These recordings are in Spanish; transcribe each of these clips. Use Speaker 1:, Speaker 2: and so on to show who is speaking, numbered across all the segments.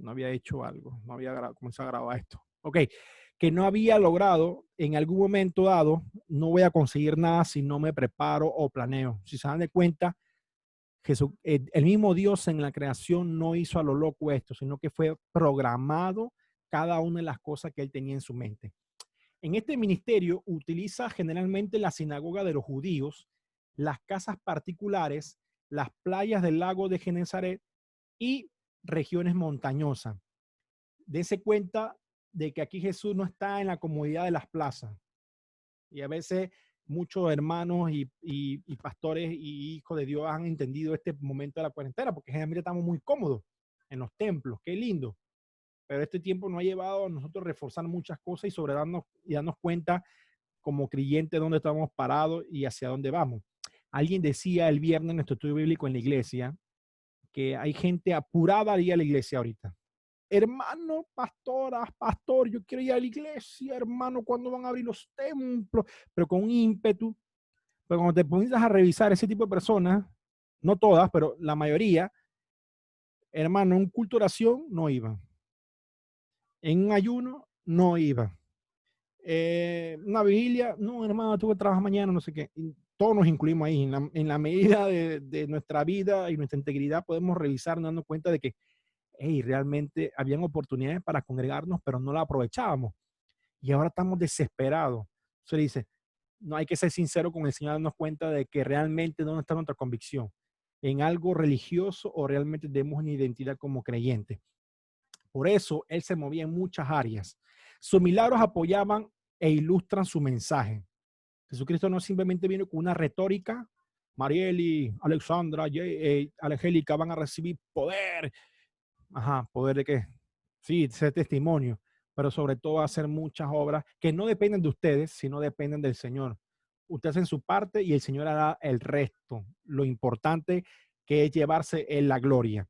Speaker 1: no había hecho algo, no había comenzado a grabar esto. Ok, que no había logrado en algún momento dado, no voy a conseguir nada si no me preparo o planeo. Si se dan de cuenta, Jesús, el mismo Dios en la creación no hizo a lo loco esto, sino que fue programado cada una de las cosas que él tenía en su mente. En este ministerio utiliza generalmente la sinagoga de los judíos, las casas particulares, las playas del lago de Genesaret y regiones montañosas. Dense cuenta de que aquí Jesús no está en la comodidad de las plazas. Y a veces muchos hermanos y pastores y hijos de Dios han entendido este momento de la cuarentena, porque generalmente estamos muy cómodos en los templos, qué lindo. Pero este tiempo nos ha llevado a nosotros reforzar muchas cosas y sobre darnos cuenta como creyentes dónde estamos parados y hacia dónde vamos. Alguien decía el viernes en nuestro estudio bíblico en la iglesia que hay gente apurada a ir a la iglesia ahorita. Hermano, pastora, pastor, yo quiero ir a la iglesia, hermano, ¿cuándo van a abrir los templos? Pero con un ímpetu. Pero cuando te pones a revisar ese tipo de personas, no todas, pero la mayoría, hermano, en un culto de oración no iban. En un ayuno no iba. Una vigilia, no, hermano, tuve que trabajar mañana, no sé qué. Y todos nos incluimos ahí. En la medida de nuestra vida y nuestra integridad podemos revisar dando cuenta de que hey, realmente habían oportunidades para congregarnos, pero no la aprovechábamos. Y ahora estamos desesperados. Se dice, no hay que ser sincero con el Señor, darnos cuenta de que realmente dónde está nuestra convicción, en algo religioso o realmente tenemos una identidad como creyentes. Por eso él se movía en muchas áreas. Sus milagros apoyaban e ilustran su mensaje. Jesucristo no simplemente vino con una retórica. Marieli, Alexandra, Angélica van a recibir poder. Ajá, ¿poder de qué? Sí, ser testimonio, pero sobre todo hacer muchas obras que no dependen de ustedes, sino dependen del Señor. Ustedes hacen su parte y el Señor hará el resto. Lo importante que es llevarse en la gloria.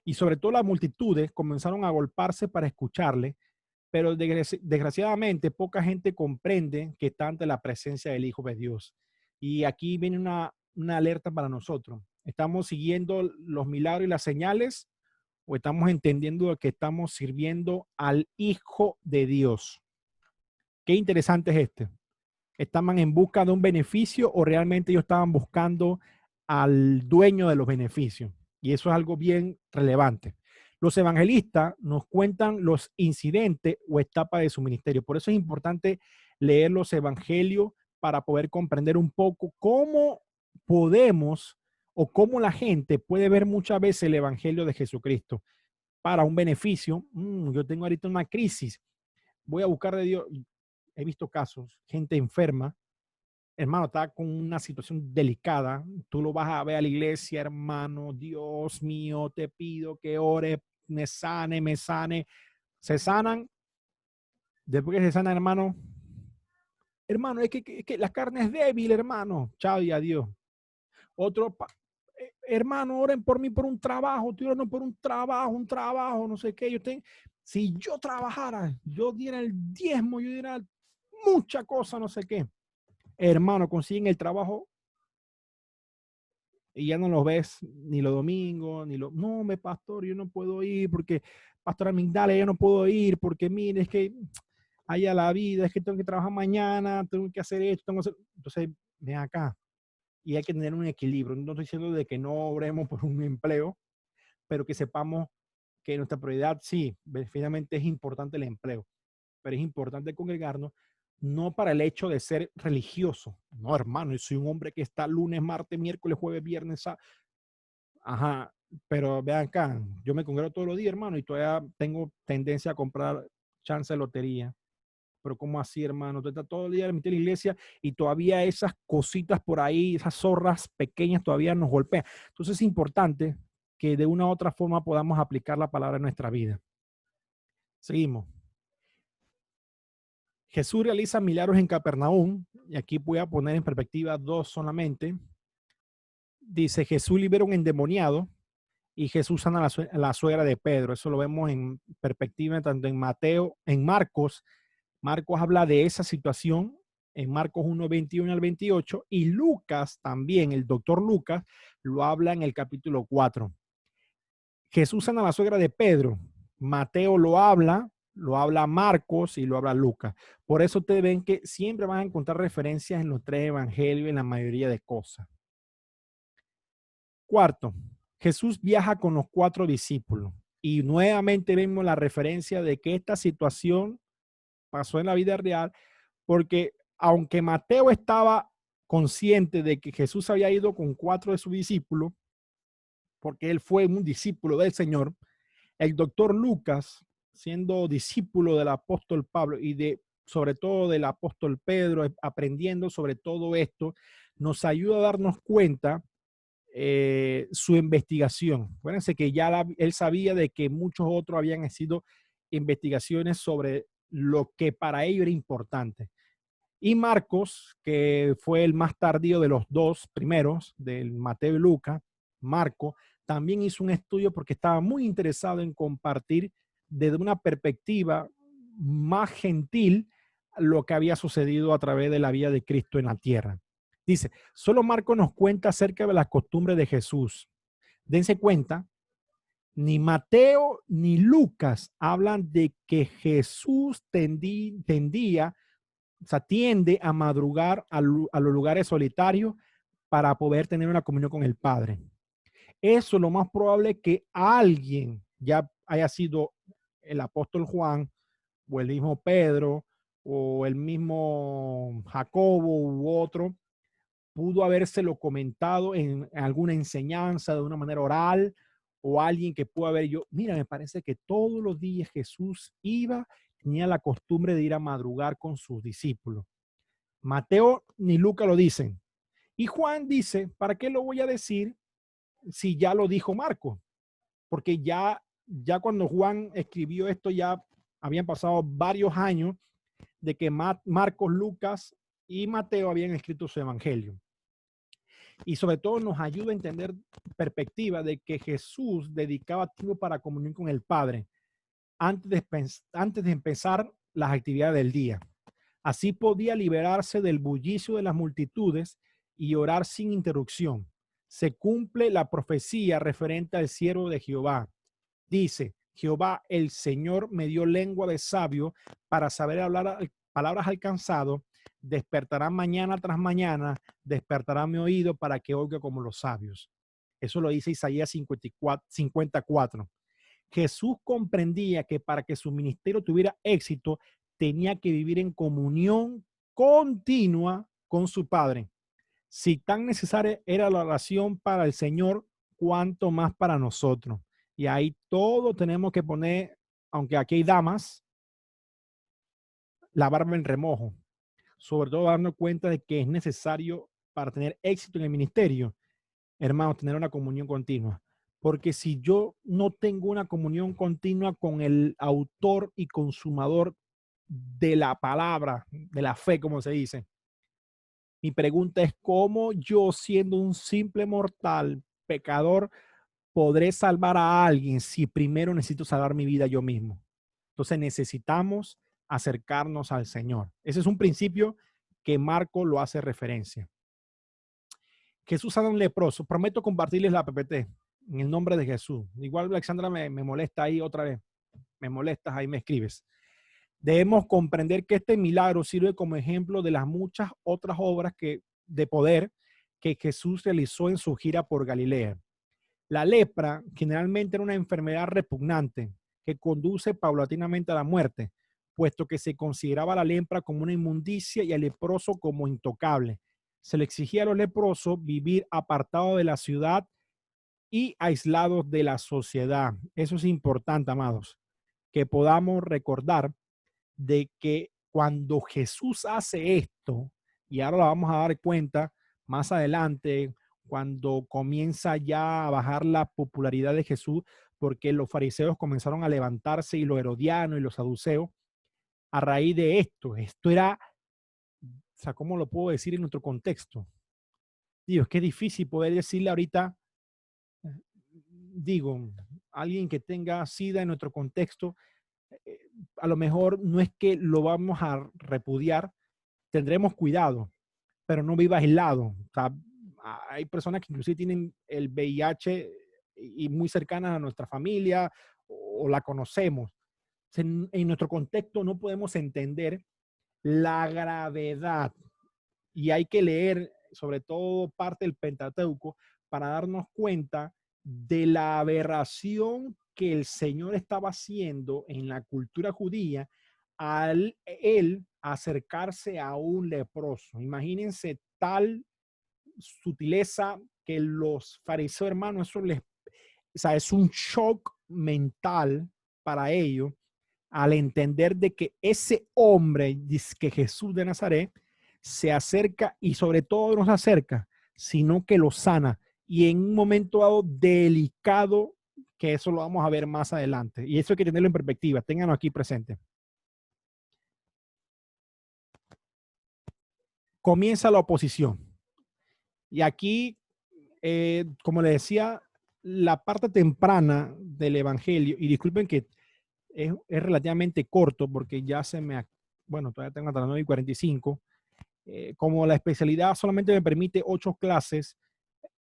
Speaker 1: Y sobre todo las multitudes comenzaron a agolparse para escucharle, pero desgraciadamente poca gente comprende que está ante la presencia del Hijo de Dios. Y aquí viene una alerta para nosotros. ¿Estamos siguiendo los milagros y las señales o estamos entendiendo que estamos sirviendo al Hijo de Dios? Qué interesante es este. ¿Estaban en busca de un beneficio o realmente ellos estaban buscando al dueño de los beneficios? Y eso es algo bien relevante. Los evangelistas nos cuentan los incidentes o etapas de su ministerio. Por eso es importante leer los evangelios para poder comprender un poco cómo podemos o cómo la gente puede ver muchas veces el evangelio de Jesucristo para un beneficio. Yo tengo ahorita una crisis, voy a buscar de Dios. He visto casos, gente enferma, hermano, está con una situación delicada. Tú lo vas a ver a la iglesia, hermano, Dios mío, te pido que ore, me sane, me sane. Se sanan, después que se sanan, hermano, es que la carne es débil, hermano. Chao y adiós. Otro, hermano, oren por mí por un trabajo, estoy orando por un trabajo, no sé qué. Si yo trabajara, yo diera el diezmo, yo diera mucha cosa, no sé qué. Hermano, consiguen el trabajo y ya no los ves ni los domingos, no, pastor, yo no puedo ir porque, pastor Amigdala, yo no puedo ir porque, mire, es que haya la vida, es que tengo que trabajar mañana, tengo que hacer esto, tengo que hacer... Entonces, ven acá. Y hay que tener un equilibrio. No estoy diciendo de que no obremos por un empleo, pero que sepamos que nuestra prioridad, sí, finalmente es importante el empleo, pero es importante congregarnos no para el hecho de ser religioso. No, hermano, yo soy un hombre que está lunes, martes, miércoles, jueves, viernes, sábado. Ajá, pero vean acá, yo me congrego todos los días, hermano, y todavía tengo tendencia a comprar chance de lotería. Pero ¿cómo así, hermano? Tú estás todo el día en la iglesia y todavía esas cositas por ahí, esas zorras pequeñas todavía nos golpean. Entonces es importante que de una u otra forma podamos aplicar la palabra en nuestra vida. Seguimos. Jesús realiza milagros en Capernaum, y aquí voy a poner en perspectiva dos solamente. Dice, Jesús libera un endemoniado y Jesús sana a la suegra de Pedro. Eso lo vemos en perspectiva tanto en Mateo, en Marcos. Marcos habla de esa situación en Marcos 1, 21 al 28 y Lucas también, el doctor Lucas, lo habla en el capítulo 4. Jesús sana a la suegra de Pedro. Mateo lo habla Marcos y lo habla Lucas. Por eso ustedes ven que siempre van a encontrar referencias en los tres evangelios en la mayoría de cosas. Cuarto, Jesús viaja con los 4 discípulos y nuevamente vemos la referencia de que esta situación pasó en la vida real, porque aunque Mateo estaba consciente de que Jesús había ido con 4 de sus discípulos, porque él fue un discípulo del Señor, el doctor Lucas, siendo discípulo del apóstol Pablo y sobre todo del apóstol Pedro, aprendiendo sobre todo esto, nos ayuda a darnos cuenta su investigación. Acuérdense que ya él sabía de que muchos otros habían sido investigaciones sobre lo que para ellos era importante. Y Marcos, que fue el más tardío de los 2 primeros, del Mateo y Lucas, Marco, también hizo un estudio porque estaba muy interesado en compartir desde una perspectiva más gentil lo que había sucedido a través de la vida de Cristo en la tierra. Dice, solo Marco nos cuenta acerca de las costumbres de Jesús. Dense cuenta, ni Mateo ni Lucas hablan de que Jesús tiende a madrugar a los lugares solitarios para poder tener una comunión con el Padre. Eso es lo más probable que alguien, ya haya sido el apóstol Juan o el mismo Pedro o el mismo Jacobo u otro, pudo habérselo comentado en alguna enseñanza de una manera oral, o alguien que pudo haber mira, me parece que todos los días Jesús tenía la costumbre de ir a madrugar con sus discípulos. Mateo ni Lucas lo dicen. Y Juan dice, ¿para qué lo voy a decir si ya lo dijo Marco? Porque ya cuando Juan escribió esto, ya habían pasado varios años de que Marcos, Lucas y Mateo habían escrito su evangelio. Y sobre todo nos ayuda a entender perspectiva de que Jesús dedicaba tiempo para comunión con el Padre antes de empezar las actividades del día. Así podía liberarse del bullicio de las multitudes y orar sin interrupción. Se cumple la profecía referente al siervo de Jehová. Dice, Jehová el Señor me dio lengua de sabio para saber hablar palabras alcanzado. Despertará mañana tras mañana, despertará mi oído para que oiga como los sabios. Eso lo dice Isaías 54. Jesús comprendía que para que su ministerio tuviera éxito, tenía que vivir en comunión continua con su Padre. Si tan necesaria era la oración para el Señor, cuánto más para nosotros. Y ahí todo tenemos que poner, aunque aquí hay damas, la barba en remojo. Sobre todo darnos cuenta de que es necesario para tener éxito en el ministerio, hermanos, tener una comunión continua. Porque si yo no tengo una comunión continua con el autor y consumador de la palabra, de la fe, como se dice, mi pregunta es cómo yo, siendo un simple mortal, pecador, podré salvar a alguien si primero necesito salvar mi vida yo mismo. Entonces necesitamos acercarnos al Señor. Ese es un principio que Marco lo hace referencia. Jesús sana a un leproso. Prometo compartirles la PPT en el nombre de Jesús. Igual Alexandra me molesta ahí otra vez. Me molestas, ahí me escribes. Debemos comprender que este milagro sirve como ejemplo de las muchas otras obras de poder que Jesús realizó en su gira por Galilea. La lepra generalmente era una enfermedad repugnante que conduce paulatinamente a la muerte, puesto que se consideraba la lepra como una inmundicia y al leproso como intocable. Se le exigía a los leprosos vivir apartados de la ciudad y aislados de la sociedad. Eso es importante, amados, que podamos recordar de que cuando Jesús hace esto, y ahora lo vamos a dar cuenta más adelante, cuando comienza ya a bajar la popularidad de Jesús, porque los fariseos comenzaron a levantarse y los herodianos y los saduceos, a raíz de esto era, o sea, ¿cómo lo puedo decir en nuestro contexto? Dios, qué difícil poder decirle ahorita, digo, alguien que tenga SIDA en nuestro contexto, a lo mejor no es que lo vamos a repudiar, tendremos cuidado, pero no viva aislado. O sea, hay personas que inclusive tienen el VIH y muy cercanas a nuestra familia o la conocemos. En nuestro contexto no podemos entender la gravedad y hay que leer sobre todo parte del Pentateuco para darnos cuenta de la aberración que el Señor estaba haciendo en la cultura judía al él acercarse a un leproso. Imagínense tal sutileza que los fariseos, hermanos, eso les, o sea, es un shock mental para ellos al entender de que ese hombre, que Jesús de Nazaret, se acerca y sobre todo no se acerca, sino que lo sana. Y en un momento dado delicado, que eso lo vamos a ver más adelante. Y eso hay que tenerlo en perspectiva. Ténganlo aquí presente. Comienza la oposición. Y aquí, como le decía, la parte temprana del Evangelio, y disculpen que es relativamente corto porque ya se me, bueno, todavía tengo hasta las 9:45. Como la especialidad solamente me permite 8 clases,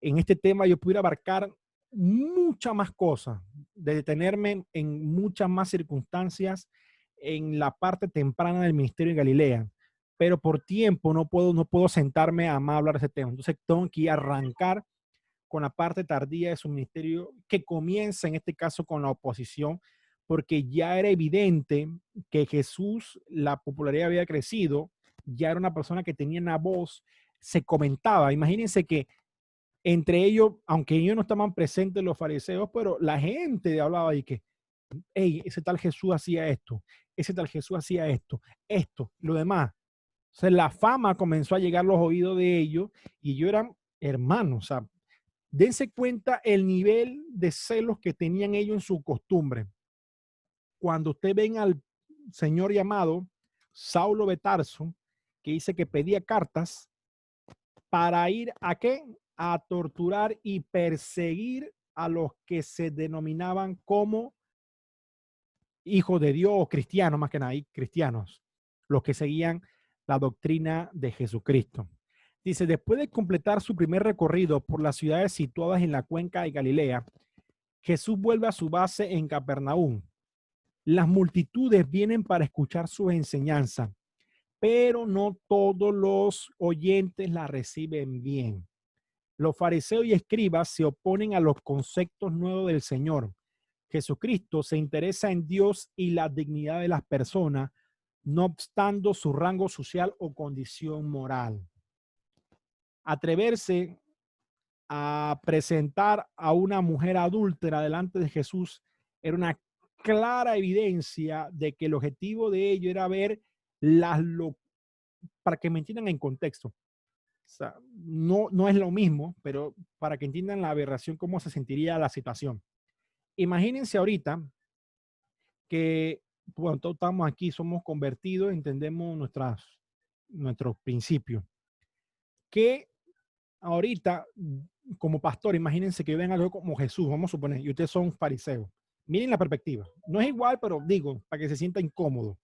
Speaker 1: en este tema yo pudiera abarcar muchas más cosas, de detenerme en muchas más circunstancias en la parte temprana del ministerio de Galilea, pero por tiempo no puedo sentarme a más hablar de ese tema. Entonces tengo que arrancar con la parte tardía de su ministerio, que comienza en este caso con la oposición, porque ya era evidente que Jesús, la popularidad había crecido, ya era una persona que tenía una voz, se comentaba. Imagínense que entre ellos, aunque ellos no estaban presentes los fariseos, pero la gente hablaba y que, hey, ese tal Jesús hacía esto, ese tal Jesús hacía esto, lo demás. O sea, la fama comenzó a llegar a los oídos de ellos y ellos eran hermanos. O sea, dense cuenta el nivel de celos que tenían ellos en su costumbre. Cuando usted ven al señor llamado Saulo de Tarso, que dice que pedía cartas para ir a qué? A torturar y perseguir a los que se denominaban como hijos de Dios o cristianos, más que nada, cristianos, los que seguían la doctrina de Jesucristo. Dice, después de completar su primer recorrido por las ciudades situadas en la cuenca de Galilea, Jesús vuelve a su base en Capernaum. Las multitudes vienen para escuchar sus enseñanzas, pero no todos los oyentes la reciben bien. Los fariseos y escribas se oponen a los conceptos nuevos del Señor. Jesucristo se interesa en Dios y la dignidad de las personas, no obstante su rango social o condición moral. Atreverse a presentar a una mujer adúltera delante de Jesús era una clara evidencia de que el objetivo de ello era ver para que me entiendan en contexto. O sea, no es lo mismo, pero para que entiendan la aberración, cómo se sentiría la situación. Imagínense ahorita que, bueno, todos estamos aquí, somos convertidos, entendemos nuestros principios. Que ahorita, como pastor, imagínense que ven algo como Jesús, vamos a suponer, y ustedes son fariseos. Miren la perspectiva. No es igual, pero digo, para que se sienta incómodo.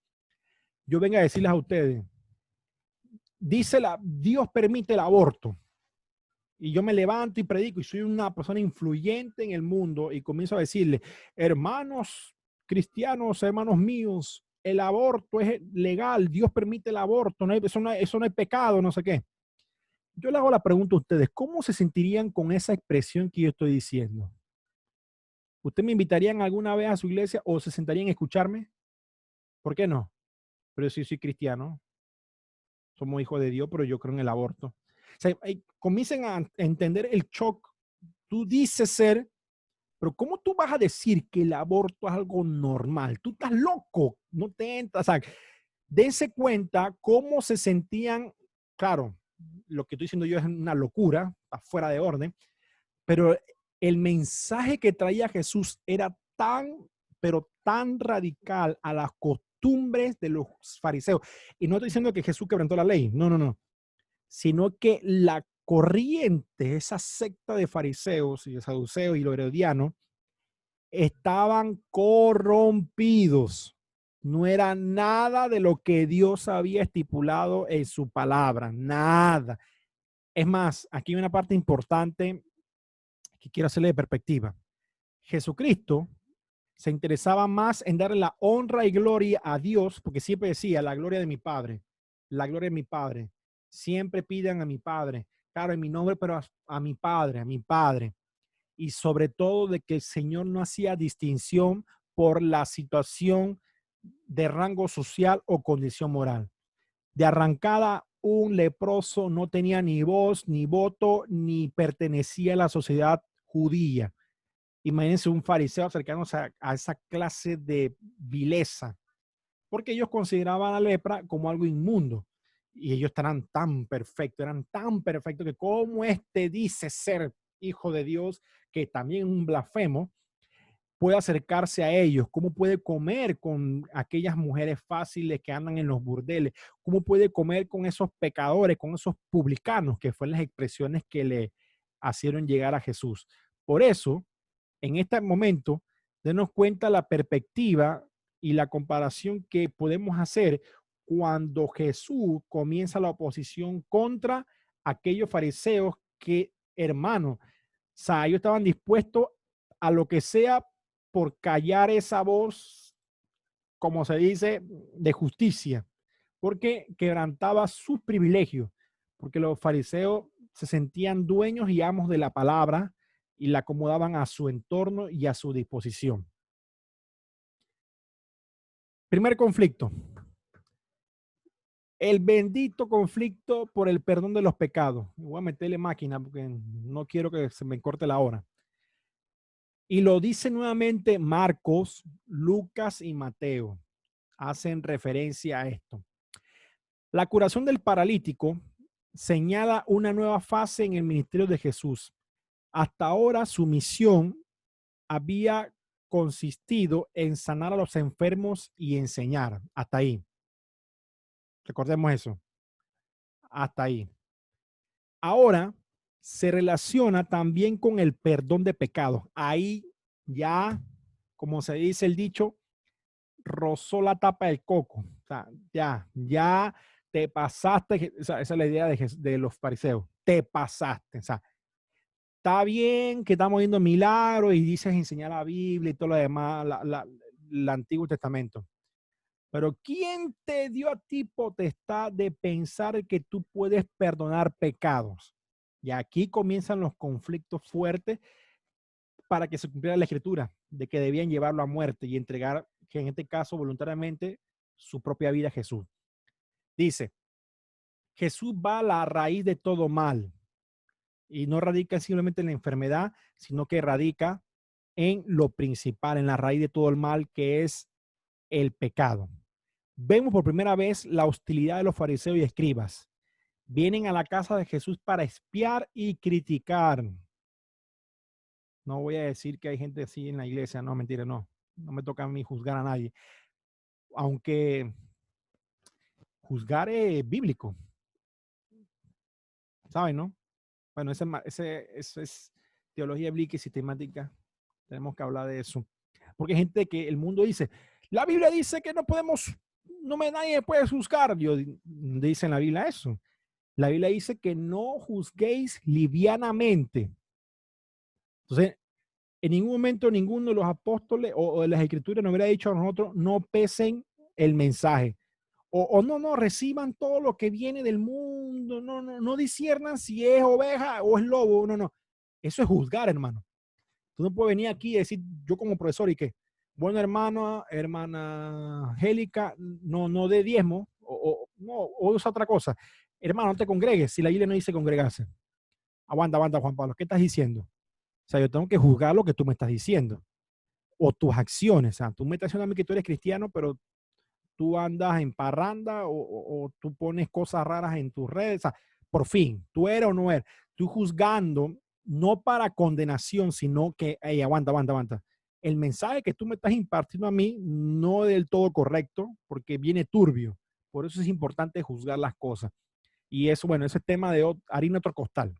Speaker 1: Yo vengo a decirles a ustedes, Dios permite el aborto. Y yo me levanto y predico y soy una persona influyente en el mundo y comienzo a decirle, hermanos cristianos, hermanos míos, el aborto es legal, Dios permite el aborto, eso no es pecado, no sé qué. Yo le hago la pregunta a ustedes, ¿cómo se sentirían con esa expresión que yo estoy diciendo? ¿Usted me invitarían alguna vez a su iglesia o se sentarían a escucharme? ¿Por qué no? Pero si soy cristiano, somos hijos de Dios, pero yo creo en el aborto. O sea, comiencen a entender el shock. Tú dices ser, pero ¿cómo tú vas a decir que el aborto es algo normal? Tú estás loco, no te entras. O sea, dense cuenta cómo se sentían. Claro, lo que estoy diciendo yo es una locura, está fuera de orden, pero el mensaje que traía Jesús era pero tan radical a las costumbres de los fariseos. Y no estoy diciendo que Jesús quebrantó la ley, no, sino que la corriente, esa secta de fariseos y de saduceos y los herodianos, estaban corrompidos. No era nada de lo que Dios había estipulado en su palabra, nada. Es más, aquí hay una parte importante que quiero hacerle de perspectiva. Jesucristo Se interesaba más en darle la honra y gloria a Dios, porque siempre decía, la gloria de mi Padre, la gloria de mi Padre. Siempre pidan a mi Padre, claro, en mi nombre, pero a mi Padre, a mi Padre. Y sobre todo de que el Señor no hacía distinción por la situación de rango social o condición moral. De arrancada, un leproso no tenía ni voz, ni voto, ni pertenecía a la sociedad judía. Imagínense un fariseo acercándose a esa clase de vileza, porque ellos consideraban la lepra como algo inmundo. Y ellos eran tan perfectos que como este dice ser hijo de Dios, que también un blasfemo, puede acercarse a ellos, cómo puede comer con aquellas mujeres fáciles que andan en los burdeles, cómo puede comer con esos pecadores, con esos publicanos, que fueron las expresiones que le hicieron llegar a Jesús. Por eso, en este momento, denos cuenta la perspectiva y la comparación que podemos hacer cuando Jesús comienza la oposición contra aquellos fariseos que, hermano, o sea, ellos estaban dispuestos a lo que sea por callar esa voz, como se dice, de justicia, porque quebrantaba sus privilegios, porque los fariseos se sentían dueños y amos de la palabra y la acomodaban a su entorno y a su disposición. Primer conflicto. El bendito conflicto por el perdón de los pecados. Voy a meterle máquina porque no quiero que se me corte la hora. Y lo dice nuevamente Marcos, Lucas y Mateo. Hacen referencia a esto. La curación del paralítico señala una nueva fase en el ministerio de Jesús. Hasta ahora su misión había consistido en sanar a los enfermos y enseñar. Hasta ahí. Recordemos eso. Hasta ahí. Ahora se relaciona también con el perdón de pecados. Ahí ya, como se dice el dicho, rozó la tapa del coco. O sea, ya te pasaste. Esa es la idea de los fariseos. Te pasaste. O sea, está bien que estamos viendo milagros y dices enseñar la Biblia y todo lo demás, el Antiguo Testamento. Pero ¿quién te dio a ti potestad de pensar que tú puedes perdonar pecados? Y aquí comienzan los conflictos fuertes para que se cumpliera la escritura de que debían llevarlo a muerte y entregar, que en este caso voluntariamente, su propia vida a Jesús. Dice, Jesús va a la raíz de todo mal y no radica simplemente en la enfermedad, sino que radica en lo principal, en la raíz de todo el mal, que es el pecado. Vemos por primera vez la hostilidad de los fariseos y escribas. Vienen a la casa de Jesús para espiar y criticar. No voy a decir que hay gente así en la iglesia, no, mentira, no. No me toca a mí juzgar a nadie. Aunque juzgar es bíblico, ¿saben, no? Bueno, eso es teología bíblica y sistemática. Tenemos que hablar de eso. Porque hay gente que el mundo dice, la Biblia dice que no podemos, nadie puede juzgar. Dice en la Biblia eso. La Biblia dice que no juzguéis livianamente. Entonces, en ningún momento ninguno de los apóstoles o de las escrituras nos hubiera dicho a nosotros, no pesen el mensaje. O no, reciban todo lo que viene del mundo. No disciernan si es oveja o es lobo. No. Eso es juzgar, hermano. Tú no puedes venir aquí y decir, yo como profesor, ¿y qué? Bueno, hermana Angélica, no dé diezmo, o es otra cosa. Hermano, no te congregues, si la Biblia no dice congregarse. Aguanta, Juan Pablo, ¿qué estás diciendo? O sea, yo tengo que juzgar lo que tú me estás diciendo, o tus acciones. O sea, tú me estás diciendo a mí que tú eres cristiano, pero tú andas en parranda o tú pones cosas raras en tus redes. O sea, por fin, tú eres o no eres. Tú juzgando no para condenación, sino que, hey, aguanta. El mensaje que tú me estás impartiendo a mí no es del todo correcto porque viene turbio. Por eso es importante juzgar las cosas. Y eso, bueno, ese tema de harina otro costal.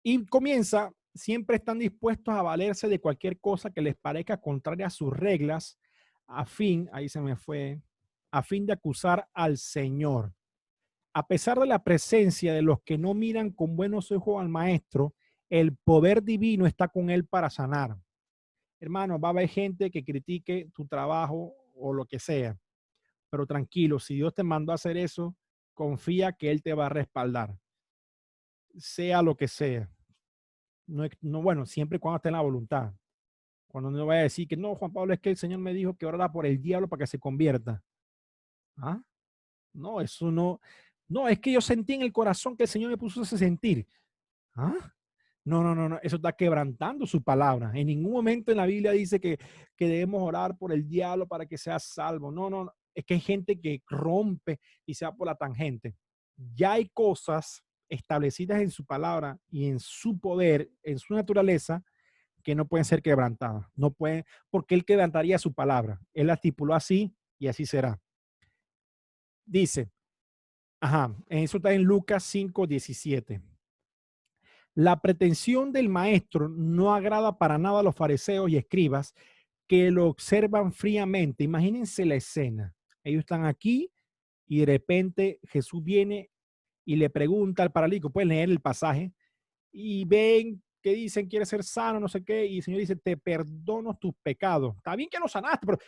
Speaker 1: Y comienza, siempre están dispuestos a valerse de cualquier cosa que les parezca contraria a sus reglas, ahí se me fue, a fin de acusar al Señor. A pesar de la presencia de los que no miran con buenos ojos al maestro, el poder divino está con él para sanar. Hermano, va a haber gente que critique tu trabajo o lo que sea, pero tranquilo, si Dios te mandó a hacer eso, confía que Él te va a respaldar, sea lo que sea. No, no, bueno, siempre y cuando esté en la voluntad. Cuando no vaya a decir que no, Juan Pablo, es que el Señor me dijo que orara por el diablo para que se convierta. ¿Ah? No, eso no. No, es que yo sentí en el corazón que el Señor me puso ese sentir. ¿Ah? No, no, no, no, eso está quebrantando su palabra. En ningún momento en la Biblia dice que debemos orar por el diablo para que sea salvo. No, no, no. Es que hay gente que rompe y se va por la tangente. Ya hay cosas establecidas en su palabra y en su poder, en su naturaleza, que no pueden ser quebrantadas. No pueden, porque Él quebrantaría su palabra. Él la estipuló así y así será. Dice, ajá, eso está en Lucas 5:17. La pretensión del maestro no agrada para nada a los fariseos y escribas que lo observan fríamente. Imagínense la escena. Ellos están aquí y de repente Jesús viene y le pregunta al paralítico, pueden leer el pasaje, y ven que dicen, quiere ser sano, no sé qué, y el Señor dice, te perdono tus pecados. Está bien que lo sanaste, pero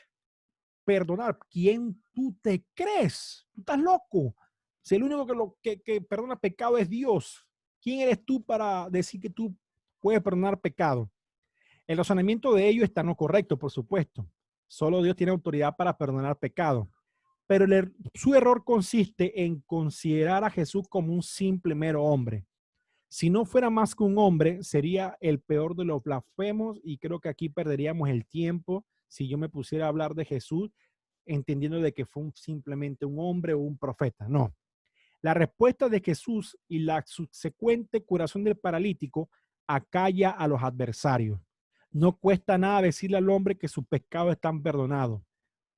Speaker 1: perdonar, ¿quién tú te crees? Tú estás loco. Si el único que perdona pecado es Dios, ¿quién eres tú para decir que tú puedes perdonar pecado? El razonamiento de ellos está no correcto, por supuesto. Solo Dios tiene autoridad para perdonar pecado. Pero su error consiste en considerar a Jesús como un simple mero hombre. Si no fuera más que un hombre, sería el peor de los blasfemos y creo que aquí perderíamos el tiempo si yo me pusiera a hablar de Jesús entendiendo de que fue simplemente un hombre o un profeta. No. La respuesta de Jesús y la subsecuente curación del paralítico acalla a los adversarios. No cuesta nada decirle al hombre que sus pecados están perdonados,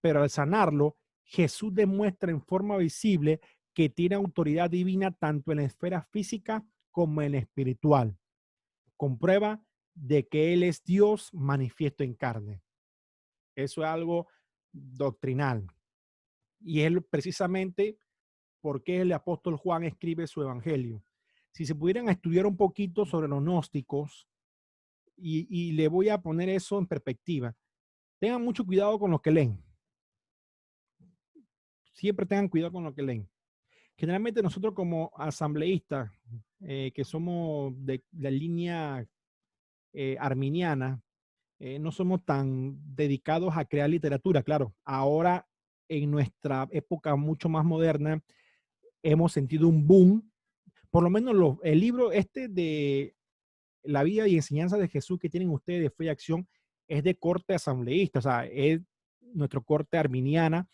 Speaker 1: pero al sanarlo, Jesús demuestra en forma visible que tiene autoridad divina tanto en la esfera física como en la espiritual. Comprueba de que Él es Dios manifiesto en carne. Eso es algo doctrinal. Y es precisamente por qué el apóstol Juan escribe su evangelio. Si se pudieran estudiar un poquito sobre los gnósticos, y le voy a poner eso en perspectiva, tengan mucho cuidado con lo que leen. Siempre tengan cuidado con lo que leen. Generalmente nosotros como asambleístas, que somos de la línea arminiana, no somos tan dedicados a crear literatura. Claro, ahora en nuestra época mucho más moderna, hemos sentido un boom. Por lo menos el libro este de la vida y enseñanza de Jesús que tienen ustedes de fe y acción es de corte asambleísta, o sea, es nuestro corte arminiana,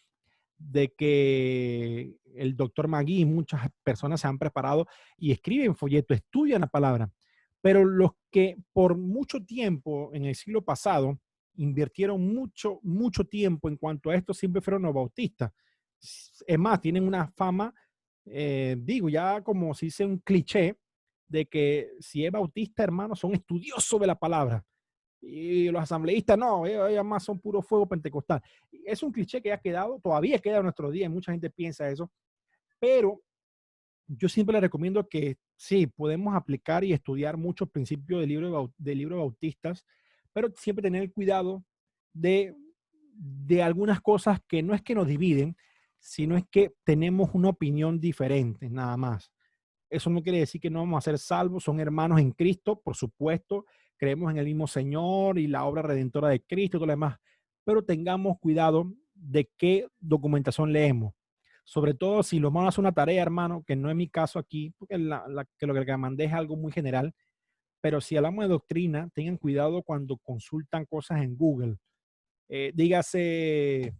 Speaker 1: de que el doctor Magui y muchas personas se han preparado y escriben folletos, estudian la palabra. Pero los que por mucho tiempo en el siglo pasado invirtieron mucho tiempo en cuanto a esto siempre fueron los bautistas. Es más, tienen una fama, digo, ya como se dice un cliché, de que si es bautista, hermano, son estudiosos de la palabra. Y los asambleístas no, ellos más son puro fuego pentecostal. Es un cliché que ha quedado, todavía queda en nuestro día, y mucha gente piensa eso, pero yo siempre le recomiendo que sí, podemos aplicar y estudiar muchos principios del libro de bautistas, pero siempre tener el cuidado de, de algunas cosas que no es que nos dividen, sino es que tenemos una opinión diferente, nada más. Eso no quiere decir que no vamos a ser salvos, son hermanos en Cristo, por supuesto, creemos en el mismo Señor y la obra redentora de Cristo y todo lo demás, pero tengamos cuidado de qué documentación leemos. Sobre todo si los vamos a hacer una tarea, hermano, que no es mi caso aquí, porque lo que mandé es algo muy general, pero si hablamos de doctrina, tengan cuidado cuando consultan cosas en Google. Dígase,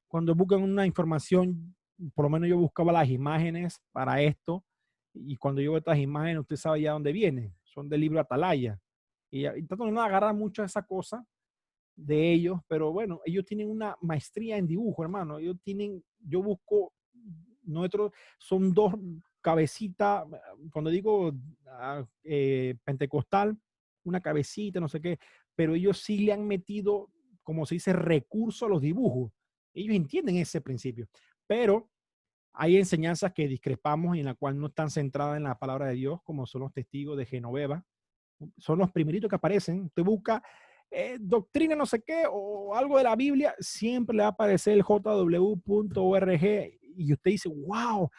Speaker 1: cuando buscan una información, por lo menos yo buscaba las imágenes para esto, y cuando yo veo estas imágenes, usted sabe ya dónde vienen, son del libro Atalaya. Y trato de no agarrar mucho esa cosa de ellos, pero bueno, ellos tienen una maestría en dibujo, hermano. Ellos tienen, yo busco, nuestros, son dos cabecitas, cuando digo pentecostal, una cabecita, no sé qué, pero ellos sí le han metido, como se dice, recurso a los dibujos. Ellos entienden ese principio, pero hay enseñanzas que discrepamos y en la cual no están centradas en la palabra de Dios, como son los testigos de Genoveva. Son los primeritos que aparecen. Usted busca doctrina no sé qué o algo de la Biblia, siempre le va a aparecer el jw.org y usted dice, wow,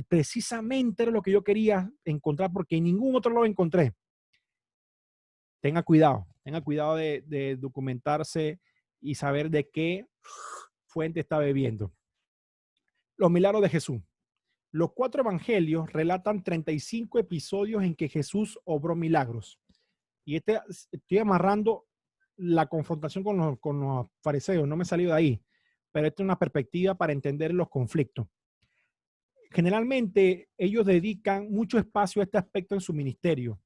Speaker 1: precisamente era lo que yo quería encontrar porque en ningún otro lo encontré. Tenga cuidado de documentarse y saber de qué fuente está bebiendo. Los milagros de Jesús. Los 4 evangelios relatan 35 episodios en que Jesús obró milagros. Y estoy amarrando la confrontación con los fariseos, no me he salido de ahí, pero esta es una perspectiva para entender los conflictos. Generalmente ellos dedican mucho espacio a este aspecto en su ministerio.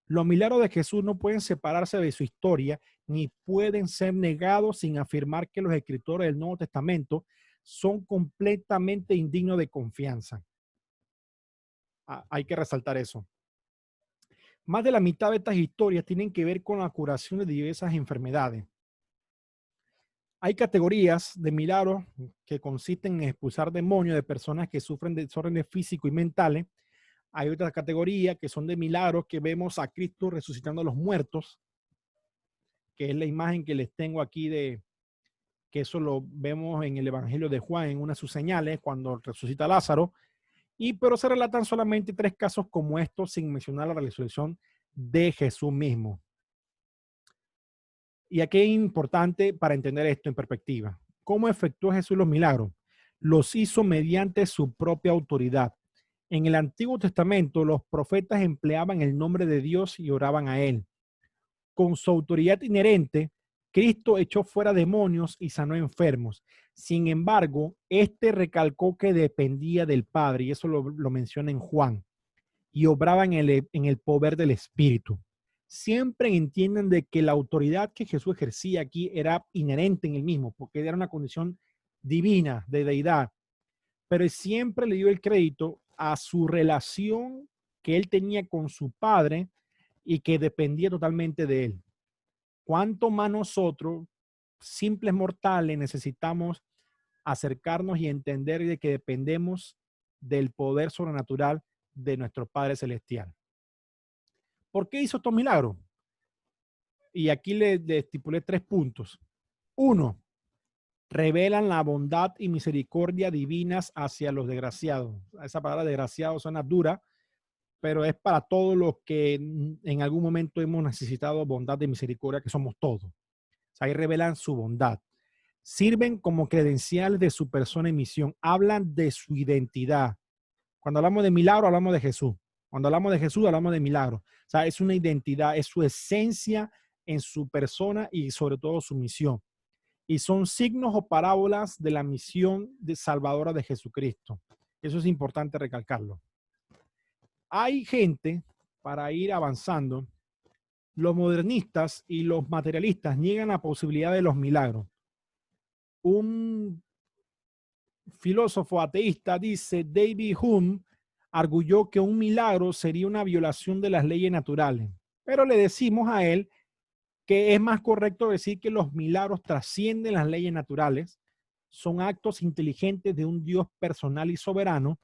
Speaker 1: Los milagros de Jesús no pueden separarse de su historia ni pueden ser negados sin afirmar que los escritores del Nuevo Testamento son completamente indignos de confianza. Hay que resaltar eso. Más de la mitad de estas historias tienen que ver con la curación de diversas enfermedades. Hay categorías de milagros que consisten en expulsar demonios de personas que sufren de desórdenes físicos y mentales. Hay otras categorías que son de milagros que vemos a Cristo resucitando a los muertos, que es la imagen que les tengo aquí de que eso lo vemos en el Evangelio de Juan en una de sus señales cuando resucita a Lázaro. Pero se relatan solamente 3 casos como estos sin mencionar la resurrección de Jesús mismo. Y aquí es importante para entender esto en perspectiva. ¿Cómo efectuó Jesús los milagros? Los hizo mediante su propia autoridad. En el Antiguo Testamento, los profetas empleaban el nombre de Dios y oraban a él. Con su autoridad inherente, Cristo echó fuera demonios y sanó enfermos. Sin embargo, este recalcó que dependía del Padre, y eso lo menciona en Juan, y obraba en el poder del Espíritu. Siempre entienden de que la autoridad que Jesús ejercía aquí era inherente en él mismo, porque era una condición divina, de deidad, pero siempre le dio el crédito a su relación que él tenía con su Padre y que dependía totalmente de él. ¿Cuánto más nosotros, simples mortales, necesitamos acercarnos y entender de que dependemos del poder sobrenatural de nuestro Padre Celestial? ¿Por qué hizo estos milagros? Y aquí le estipulé 3 puntos. 1, revelan la bondad y misericordia divinas hacia los desgraciados. Esa palabra desgraciado suena dura, pero es para todos los que en algún momento hemos necesitado bondad y misericordia, que somos todos. O sea, ahí revelan su bondad. Sirven como credencial de su persona y misión. Hablan de su identidad. Cuando hablamos de milagro, hablamos de Jesús. Cuando hablamos de Jesús, hablamos de milagro. O sea, es una identidad, es su esencia en su persona y sobre todo su misión. Y son signos o parábolas de la misión de salvadora de Jesucristo. Eso es importante recalcarlo. Hay gente, para ir avanzando, los modernistas y los materialistas niegan la posibilidad de los milagros. Un filósofo ateísta dice, David Hume, arguyó que un milagro sería una violación de las leyes naturales. Pero le decimos a él que es más correcto decir que los milagros trascienden las leyes naturales, son actos inteligentes de un Dios personal y soberano.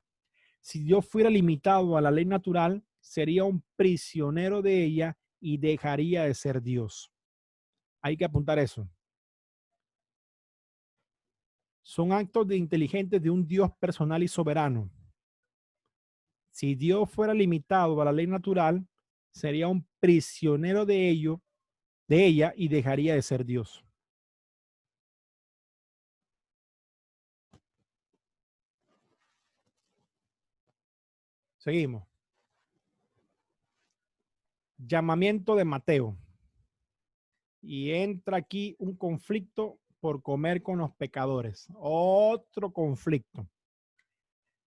Speaker 1: Si Dios fuera limitado a la ley natural, sería un prisionero de ella y dejaría de ser Dios. Hay que apuntar eso. Son actos inteligentes de un Dios personal y soberano. Si Dios fuera limitado a la ley natural, sería un prisionero de ella y dejaría de ser Dios. Seguimos. Llamamiento de Mateo. Y entra aquí un conflicto por comer con los pecadores. Otro conflicto.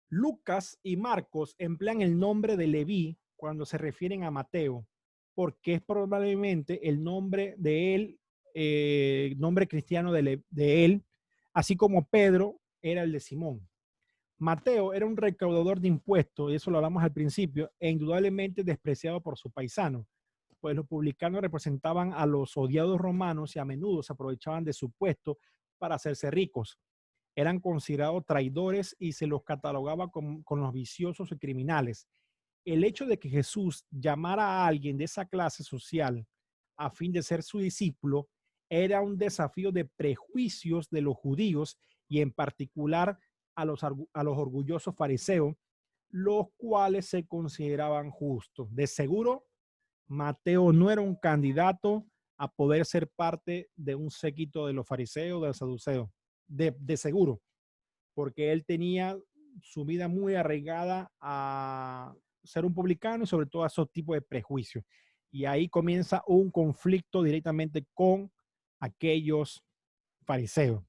Speaker 1: Lucas y Marcos emplean el nombre de Leví cuando se refieren a Mateo, porque es probablemente el nombre de él, nombre cristiano de él, así como Pedro era el de Simón. Mateo era un recaudador de impuestos, y eso lo hablamos al principio, e indudablemente despreciado por su paisano, pues los publicanos representaban a los odiados romanos y a menudo se aprovechaban de su puesto para hacerse ricos. Eran considerados traidores y se los catalogaba con los viciosos y criminales. El hecho de que Jesús llamara a alguien de esa clase social a fin de ser su discípulo era un desafío de prejuicios de los judíos y en particular a los orgullosos fariseos, los cuales se consideraban justos. De seguro, Mateo no era un candidato a poder ser parte de un séquito de los fariseos, de los saduceos, de seguro, porque él tenía su vida muy arraigada a ser un publicano y sobre todo a esos tipos de prejuicios. Y ahí comienza un conflicto directamente con aquellos fariseos.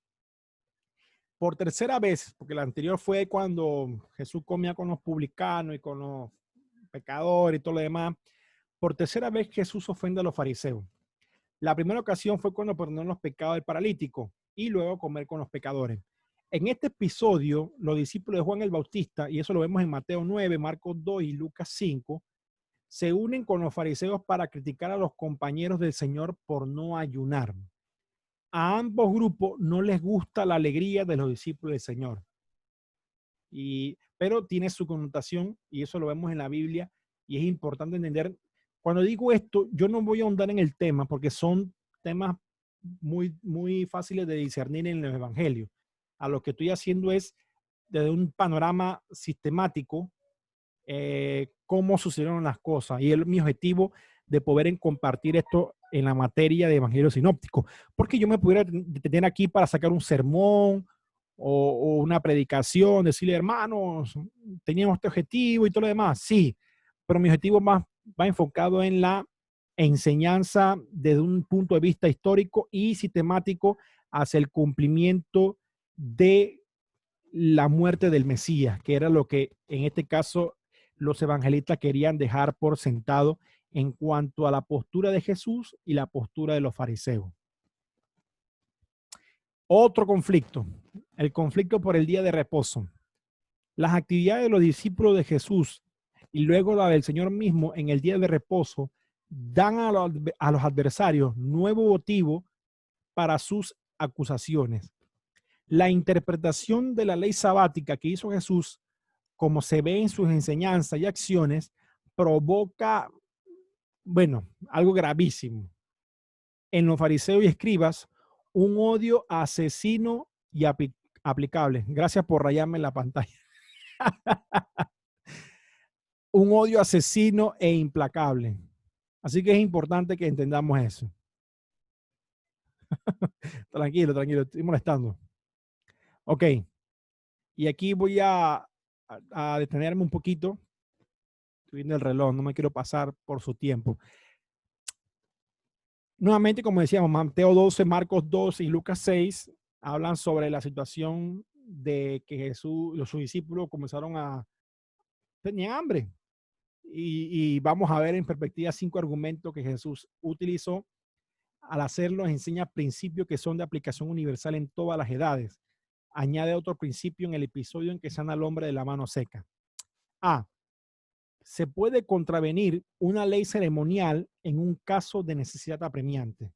Speaker 1: Por tercera vez, porque la anterior fue cuando Jesús comía con los publicanos y con los pecadores y todo lo demás. Por tercera vez Jesús ofende a los fariseos. La primera ocasión fue cuando perdonó los pecados del paralítico y luego comer con los pecadores. En este episodio, los discípulos de Juan el Bautista, y eso lo vemos en Mateo 9, Marcos 2 y Lucas 5, se unen con los fariseos para criticar a los compañeros del Señor por no ayunar. A ambos grupos no les gusta la alegría de los discípulos del Señor. Pero tiene su connotación y eso lo vemos en la Biblia y es importante entender. Cuando digo esto, yo no voy a ahondar en el tema porque son temas muy fáciles de discernir en el Evangelio. A lo que estoy haciendo es desde un panorama sistemático cómo sucedieron las cosas y mi objetivo de poder compartir esto en la materia de Evangelio sinóptico, porque yo me pudiera detener aquí para sacar un sermón o una predicación, decirle, hermanos, teníamos este objetivo y todo lo demás, sí, pero mi objetivo más va enfocado en la enseñanza desde un punto de vista histórico y sistemático hacia el cumplimiento de la muerte del Mesías, que era lo que en este caso los evangelistas querían dejar por sentado en cuanto a la postura de Jesús y la postura de los fariseos. Otro conflicto, el conflicto por el día de reposo. Las actividades de los discípulos de Jesús y luego la del Señor mismo en el día de reposo dan a los adversarios nuevo motivo para sus acusaciones. La interpretación de la ley sabática que hizo Jesús, como se ve en sus enseñanzas y acciones, provoca, bueno, algo gravísimo. En los fariseos y escribas, un odio asesino y aplicable. Gracias por rayarme en la pantalla. Un odio asesino e implacable. Así que es importante que entendamos eso. Tranquilo, tranquilo, estoy molestando. Ok, y aquí voy a detenerme un poquito. Estoy viendo el reloj, no me quiero pasar por su tiempo. Nuevamente, como decíamos, Mateo 12, Marcos 12 y Lucas 6 hablan sobre la situación de que Jesús, sus discípulos comenzaron tenían hambre. Y vamos a ver en perspectiva 5 argumentos que Jesús utilizó. Al hacerlo, enseña principios que son de aplicación universal en todas las edades. Añade otro principio en el episodio en que sana al hombre de la mano seca. A. Se puede contravenir una ley ceremonial en un caso de necesidad apremiante.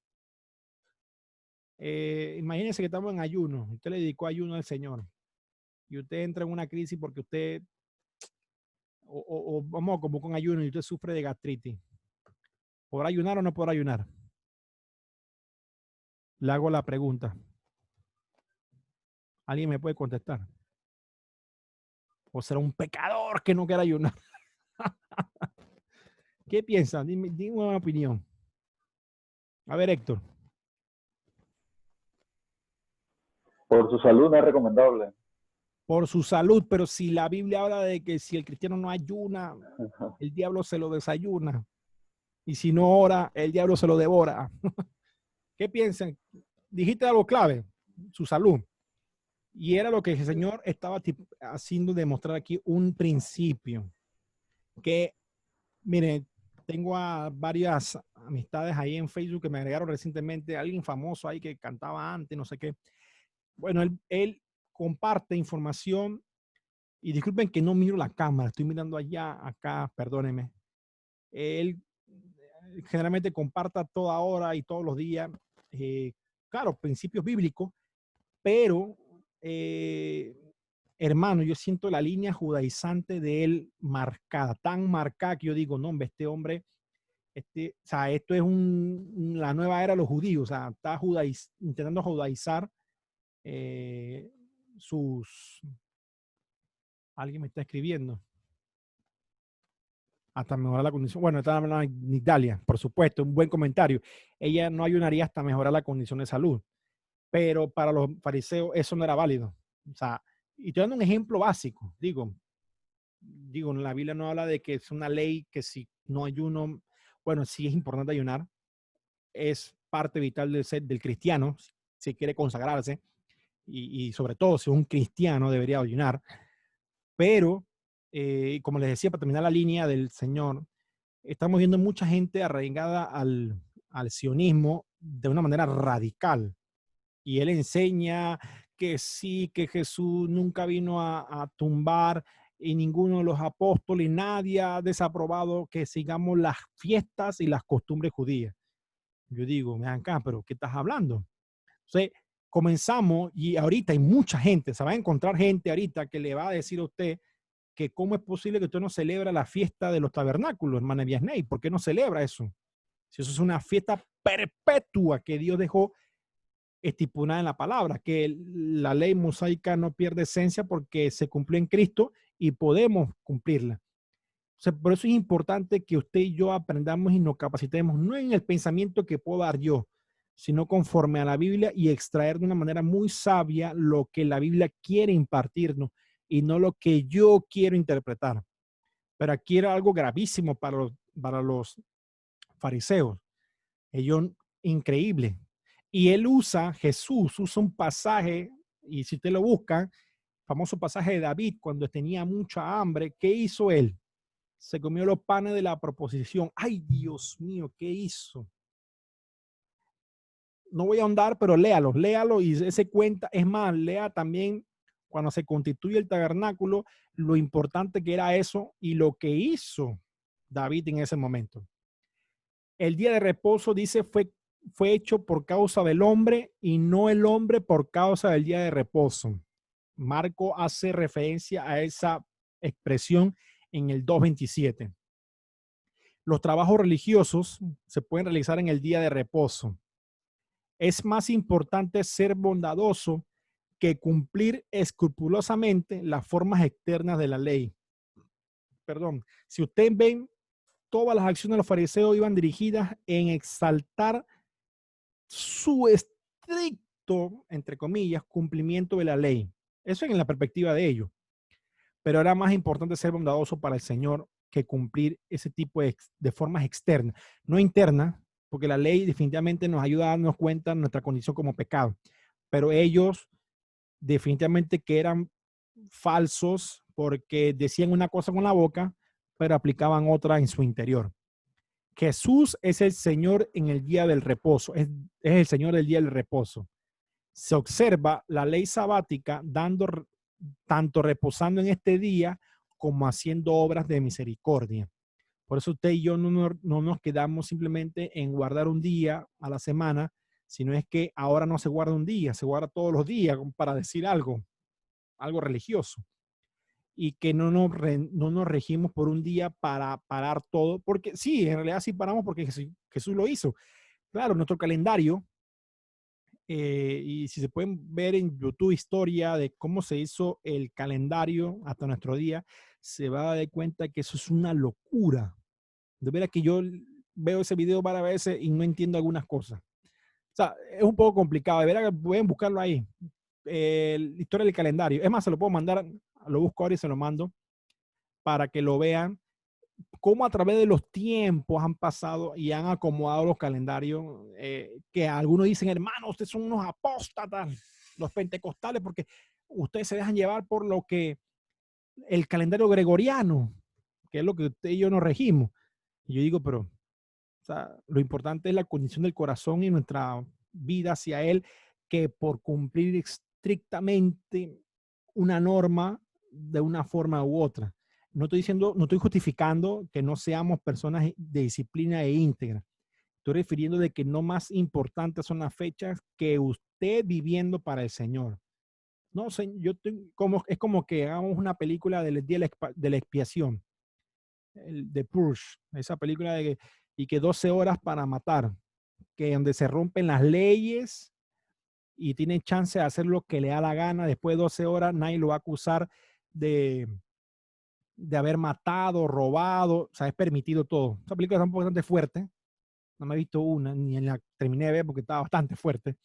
Speaker 1: Imagínense que estamos en ayuno. Usted le dedicó ayuno al Señor y usted entra en una crisis porque usted, o vamos como con ayuno y usted sufre de gastritis. ¿Podrá ayunar o no podrá ayunar? Le hago la pregunta. ¿Alguien me puede contestar? ¿O será un pecador que no quiera ayunar? ¿Qué piensan? Dime una opinión. A ver, Héctor.
Speaker 2: Por su salud no es recomendable.
Speaker 1: Por su salud, pero si la Biblia habla de que si el cristiano no ayuna, el diablo se lo desayuna. Y si no ora, el diablo se lo devora. ¿Qué piensan? Dijiste algo clave, su salud. Y era lo que el Señor estaba haciendo demostrar aquí un principio. Que, miren, tengo a varias amistades ahí en Facebook que me agregaron recientemente, alguien famoso ahí que cantaba antes, no sé qué. Bueno, él comparte información y disculpen que no miro la cámara, estoy mirando allá, acá, perdónenme. Él generalmente comparta toda hora y todos los días, claro, principios bíblicos, pero hermano, yo siento la línea judaizante de él marcada, tan marcada que yo digo, no, hombre, este hombre O sea, esto es la nueva era de los judíos, o sea, está intentando judaizar eh, sus... Alguien me está escribiendo. Hasta mejorar la condición. Bueno, está hablando en Italia, por supuesto, un buen comentario. Ella no ayunaría hasta mejorar la condición de salud, pero para los fariseos eso no era válido. O sea, y estoy dando un ejemplo básico. Digo, en la Biblia no habla de que es una ley que si no ayuno, bueno, sí es importante ayunar, es parte vital del cristiano, si quiere consagrarse, y sobre todo si es un cristiano debería ayunar, pero como les decía, para terminar la línea del Señor, estamos viendo mucha gente arraigada al sionismo de una manera radical. Y él enseña que sí, que Jesús nunca vino a tumbar y ninguno de los apóstoles, nadie ha desaprobado que sigamos las fiestas y las costumbres judías. Yo digo, me acá, pero ¿qué estás hablando? Entonces, comenzamos y ahorita hay mucha gente, se va a encontrar gente ahorita que le va a decir a usted que cómo es posible que usted no celebra la fiesta de los tabernáculos, hermana Viasney. ¿Por qué no celebra eso? Si eso es una fiesta perpetua que Dios dejó estipulada en la palabra, que la ley mosaica no pierde esencia porque se cumplió en Cristo y podemos cumplirla. O sea, por eso es importante que usted y yo aprendamos y nos capacitemos, no en el pensamiento que puedo dar yo, sino conforme a la Biblia y extraer de una manera muy sabia lo que la Biblia quiere impartirnos y no lo que yo quiero interpretar. Pero aquí era algo gravísimo para los fariseos. Ellos, increíble. Y Jesús usa un pasaje, y si usted lo busca, famoso pasaje de David, cuando tenía mucha hambre, ¿qué hizo él? Se comió los panes de la proposición. Ay, Dios mío, ¿qué hizo? No voy a ahondar, pero léalo y se cuenta. Es más, lea también cuando se constituye el tabernáculo, lo importante que era eso y lo que hizo David en ese momento. El día de reposo, dice, fue hecho por causa del hombre y no el hombre por causa del día de reposo. Marco hace referencia a esa expresión en el 2:27. Los trabajos religiosos se pueden realizar en el día de reposo. Es más importante ser bondadoso que cumplir escrupulosamente las formas externas de la ley. Perdón, si ustedes ven, todas las acciones de los fariseos iban dirigidas en exaltar su estricto, entre comillas, cumplimiento de la ley. Eso en la perspectiva de ellos. Pero era más importante ser bondadoso para el Señor que cumplir ese tipo de formas externas, no internas, porque la ley definitivamente nos ayuda a darnos cuenta de nuestra condición como pecado. Pero ellos definitivamente que eran falsos porque decían una cosa con la boca, pero aplicaban otra en su interior. Jesús es el Señor en el día del reposo, es el Señor del día del reposo. Se observa la ley sabática dando tanto reposando en este día como haciendo obras de misericordia. Por eso usted y yo no nos quedamos simplemente en guardar un día a la semana, sino es que ahora no se guarda un día, se guarda todos los días para decir algo religioso. Y que no nos regimos por un día para parar todo, porque sí, en realidad sí paramos porque Jesús lo hizo. Claro, nuestro calendario, y si se pueden ver en YouTube historia de cómo se hizo el calendario hasta nuestro día, se va a dar cuenta que eso es una locura. De veras que yo veo ese video varias veces y no entiendo algunas cosas. O sea, es un poco complicado. De veras que pueden buscarlo ahí. La historia del calendario. Es más, se lo puedo mandar, lo busco ahora y se lo mando para que lo vean. Cómo a través de los tiempos han pasado y han acomodado los calendarios, que algunos dicen, hermano, ustedes son unos apóstatas, los pentecostales, porque ustedes se dejan llevar por lo que el calendario gregoriano, que es lo que usted y yo nos regimos. Y yo digo, pero o sea, lo importante es la condición del corazón y nuestra vida hacia Él, que por cumplir estrictamente una norma de una forma u otra. No estoy diciendo, no estoy justificando que no seamos personas de disciplina e íntegra. Estoy refiriendo de que no más importantes son las fechas que usted viviendo para el Señor. No, yo es como que hagamos una película del día de la expiación, el de Purge, esa película de y que 12 horas para matar, que donde se rompen las leyes y tienen chance de hacer lo que le da la gana. Después de 12 horas nadie lo va a acusar de, de haber matado, robado, o sea, es permitido todo. Esa película está bastante fuerte, no me he visto una, ni en la terminé de ver porque estaba bastante fuerte,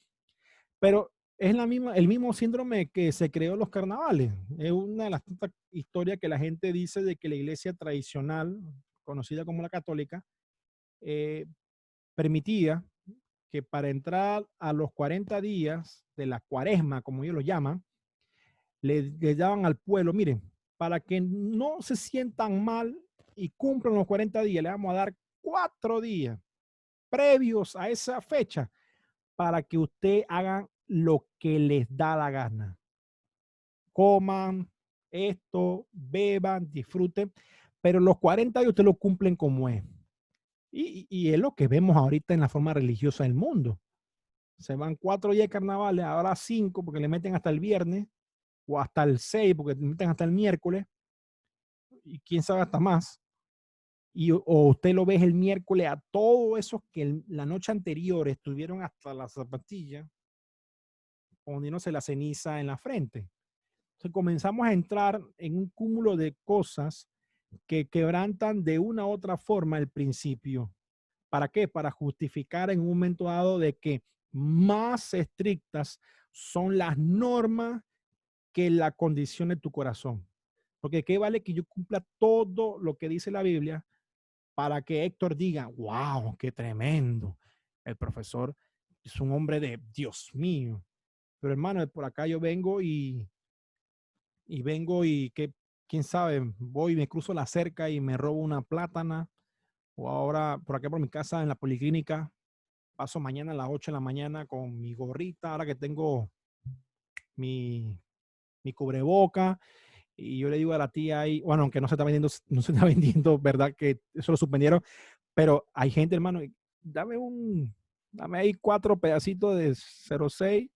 Speaker 1: pero es el mismo síndrome que se creó en los carnavales. Es una de las tantas historias que la gente dice de que la iglesia tradicional, conocida como la católica, eh, permitía que para entrar a los 40 días de la cuaresma, como ellos lo llaman, le daban al pueblo, miren, para que no se sientan mal y cumplan los 40 días, le vamos a dar 4 días previos a esa fecha para que usted hagan lo que les da la gana. Coman esto, beban, disfruten, pero los 40 días usted lo cumplen como es. Y es lo que vemos ahorita en la forma religiosa del mundo. Se van 4 días de carnavales, ahora 5 porque le meten hasta el viernes, o hasta el 6 porque le meten hasta el miércoles, y quién sabe hasta más. O usted lo ve el miércoles a todos esos que la noche anterior estuvieron hasta las zapatillas, poniéndose la ceniza en la frente. Entonces comenzamos a entrar en un cúmulo de cosas que quebrantan de una u otra forma el principio. ¿Para qué? Para justificar en un momento dado de que más estrictas son las normas que la condición de tu corazón. Porque qué vale que yo cumpla todo lo que dice la Biblia para que Héctor diga, wow, qué tremendo. El profesor es un hombre de Dios mío. Pero hermano, por acá yo vengo y que, quién sabe, voy, me cruzo la cerca y me robo una plátana. O ahora por acá por mi casa en la policlínica, paso mañana a las 8 de la mañana con mi gorrita, ahora que tengo mi, mi cubreboca. Y yo le digo a la tía ahí, bueno, aunque no se está vendiendo, no se está vendiendo, ¿verdad? Que eso lo suspendieron, pero hay gente, hermano, dame ahí 4 pedacitos de 06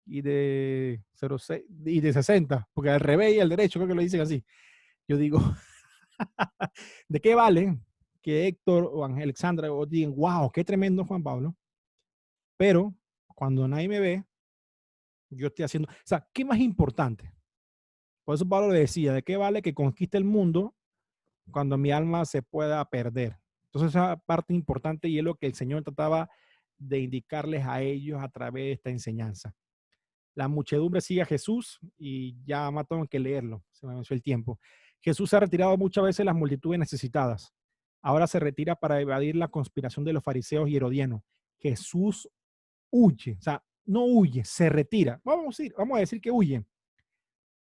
Speaker 1: y de 06 y de 60, porque al revés y al derecho creo que lo dicen así. Yo digo, ¿de qué vale que Héctor o Ángel Alexandra o digan, wow, qué tremendo Juan Pablo? Pero cuando nadie me ve, yo estoy haciendo, o sea, ¿qué más importante? Por eso Pablo le decía, ¿de qué vale que conquiste el mundo cuando mi alma se pueda perder? Entonces esa parte importante y es lo que el Señor trataba de indicarles a ellos a través de esta enseñanza. La muchedumbre sigue a Jesús y ya más tengo que leerlo, se me venció el tiempo. Jesús se ha retirado muchas veces de las multitudes necesitadas. Ahora se retira para evadir la conspiración de los fariseos y herodianos. Jesús huye, o sea, no huye, se retira. Vamos a decir que huye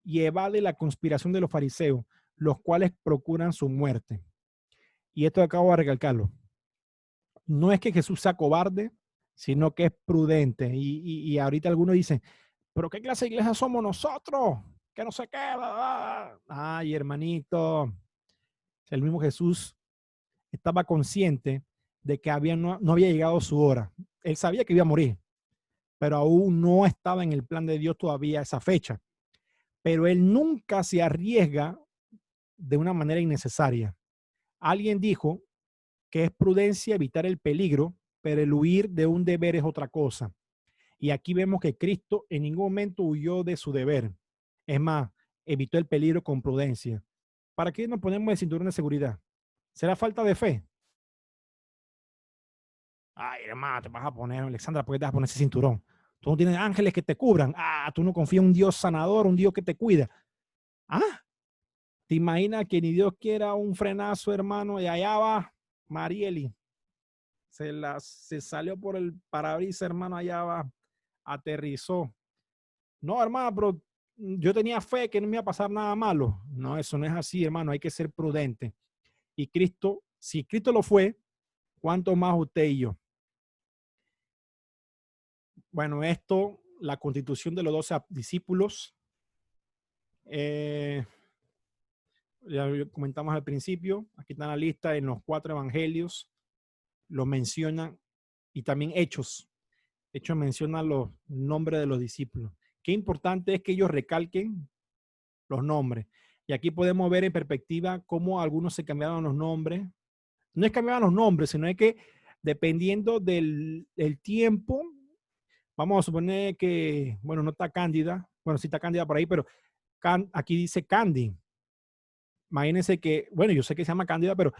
Speaker 1: y evade la conspiración de los fariseos, los cuales procuran su muerte. Y esto acabo de recalcarlo. No es que Jesús sea cobarde, sino que es prudente. Y ahorita algunos dicen, pero ¿qué clase de iglesia somos nosotros? Que no sé qué. Ay, hermanito. El mismo Jesús estaba consciente de que no había llegado su hora. Él sabía que iba a morir, pero aún no estaba en el plan de Dios todavía esa fecha. Pero él nunca se arriesga de una manera innecesaria. Alguien dijo que es prudencia evitar el peligro, pero el huir de un deber es otra cosa. Y aquí vemos que Cristo en ningún momento huyó de su deber. Es más, evitó el peligro con prudencia. ¿Para qué nos ponemos el cinturón de seguridad? ¿Será falta de fe? Ay, hermano, te vas a poner, Alexandra, ¿por qué te vas a poner ese cinturón? Tú no tienes ángeles que te cubran. Ah, tú no confías en un Dios sanador, un Dios que te cuida. Ah, ¿te imaginas que ni Dios quiera un frenazo, hermano? Y allá va Marieli. Se salió por el parabrisas, hermano, allá va. Aterrizó. No, hermano, pero yo tenía fe que no me iba a pasar nada malo. No, eso no es así, hermano. Hay que ser prudente. Y Cristo, si Cristo lo fue, ¿cuánto más usted y yo? Bueno, esto, la constitución de los 12 discípulos, eh, ya lo comentamos al principio, aquí está la lista en los 4 evangelios, lo mencionan, y también Hechos. Hechos menciona los nombres de los discípulos. Qué importante es que ellos recalquen los nombres. Y aquí podemos ver en perspectiva cómo algunos se cambiaron los nombres no es que cambiaban los nombres, sino es que dependiendo del tiempo, vamos a suponer que, bueno, no está Cándida, bueno, sí está Cándida por ahí, pero aquí dice Candy. Imagínense que, bueno, yo sé que se llama Cándida, pero